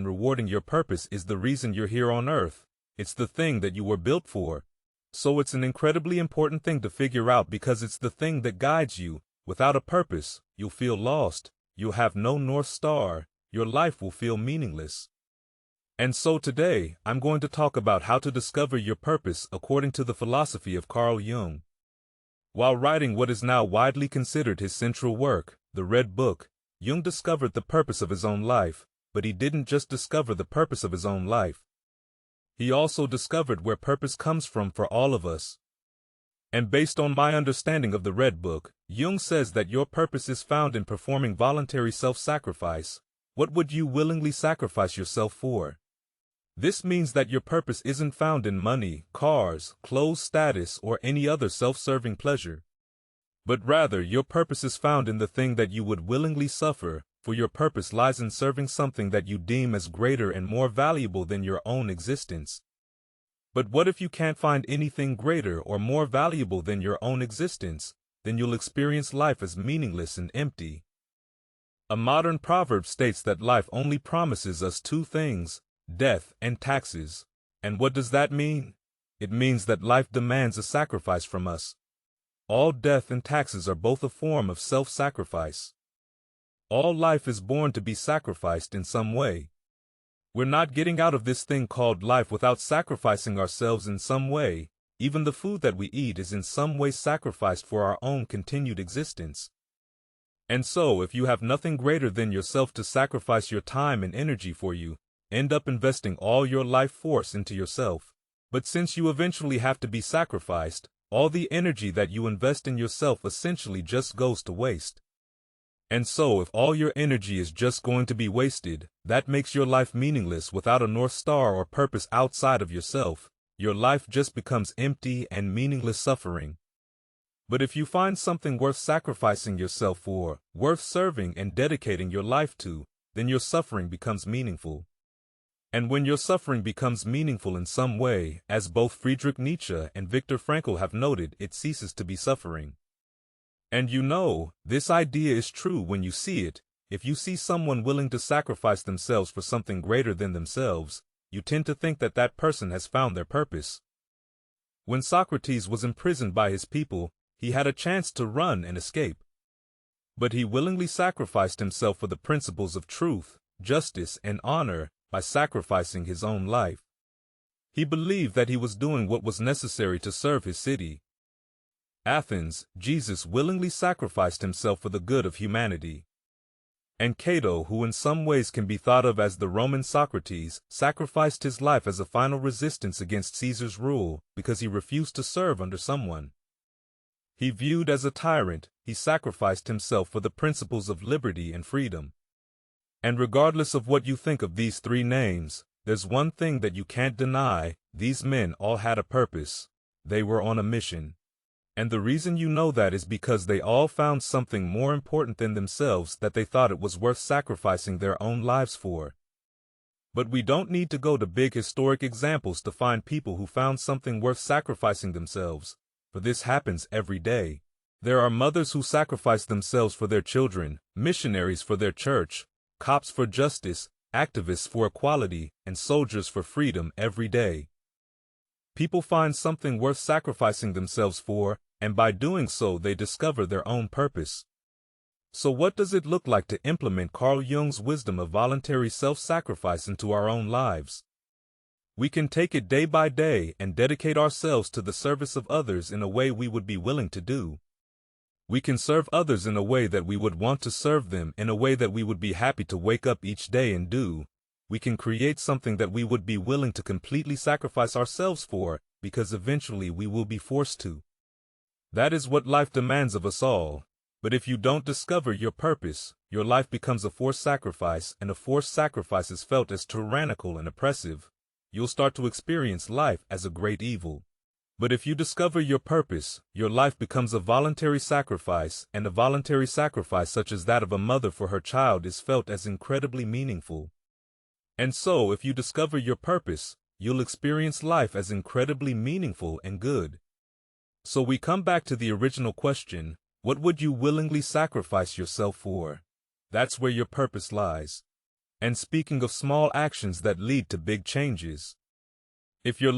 rewarding your purpose is the reason you're here on Earth. It's the thing that you were built for. So it's an incredibly important thing to figure out because it's the thing that guides you. Without a purpose, you'll feel lost. You'll have no North Star. Your life will feel meaningless. And so today, I'm going to talk about how to discover your purpose according to the philosophy of Carl Jung. While writing what is now widely considered his central work, The Red Book, Jung discovered the purpose of his own life, but he didn't just discover the purpose of his own life. He also discovered where purpose comes from for all of us. And based on my understanding of the Red Book, Jung says that your purpose is found in performing voluntary self-sacrifice. What would you willingly sacrifice yourself for? This means that your purpose isn't found in money, cars, clothes, status, or any other self-serving pleasure. But rather, your purpose is found in the thing that you would willingly suffer, for your purpose lies in serving something that you deem as greater and more valuable than your own existence. But what if you can't find anything greater or more valuable than your own existence? Then you'll experience life as meaningless and empty. A modern proverb states that life only promises us two things: death and taxes. And what does that mean? It means that life demands a sacrifice from us. All death and taxes are both a form of self-sacrifice. All life is born to be sacrificed in some way. We're not getting out of this thing called life without sacrificing ourselves in some way. Even the food that we eat is in some way sacrificed for our own continued existence. And so, if you have nothing greater than yourself to sacrifice your time and energy for, you end up investing all your life force into yourself. But since you eventually have to be sacrificed, all the energy that you invest in yourself essentially just goes to waste. And so if all your energy is just going to be wasted, that makes your life meaningless. Without a North Star or purpose outside of yourself, your life just becomes empty and meaningless suffering. But if you find something worth sacrificing yourself for, worth serving and dedicating your life to, then your suffering becomes meaningful. And when your suffering becomes meaningful in some way, as both Friedrich Nietzsche and Viktor Frankl have noted, it ceases to be suffering. And you know, this idea is true when you see it. If you see someone willing to sacrifice themselves for something greater than themselves, you tend to think that that person has found their purpose. When Socrates was imprisoned by his people, he had a chance to run and escape. But he willingly sacrificed himself for the principles of truth, justice, and honor by sacrificing his own life. He believed that he was doing what was necessary to serve his city. Athens, Jesus willingly sacrificed himself for the good of humanity. And Cato, who in some ways can be thought of as the Roman Socrates, sacrificed his life as a final resistance against Caesar's rule because he refused to serve under someone he viewed as a tyrant. He sacrificed himself for the principles of liberty and freedom. And regardless of what you think of these three names, there's one thing that you can't deny: these men all had a purpose. They were on a mission. And the reason you know that is because they all found something more important than themselves that they thought it was worth sacrificing their own lives for. But we don't need to go to big historic examples to find people who found something worth sacrificing themselves, for this happens every day. There are mothers who sacrifice themselves for their children, missionaries for their church, cops for justice, activists for equality, and soldiers for freedom every day. People find something worth sacrificing themselves for, and by doing so they discover their own purpose. So what does it look like to implement Carl Jung's wisdom of voluntary self-sacrifice into our own lives? We can take it day by day and dedicate ourselves to the service of others in a way we would be willing to do. We can serve others in a way that we would want to serve them, in a way that we would be happy to wake up each day and do. We can create something that we would be willing to completely sacrifice ourselves for, because eventually we will be forced to. That is what life demands of us all. But if you don't discover your purpose, your life becomes a forced sacrifice, and a forced sacrifice is felt as tyrannical and oppressive. You'll start to experience life as a great evil. But if you discover your purpose, your life becomes a voluntary sacrifice, and a voluntary sacrifice such as that of a mother for her child is felt as incredibly meaningful. And so, if you discover your purpose, you'll experience life as incredibly meaningful and good. So we come back to the original question: what would you willingly sacrifice yourself for? That's where your purpose lies. And speaking of small actions that lead to big changes, if you're looking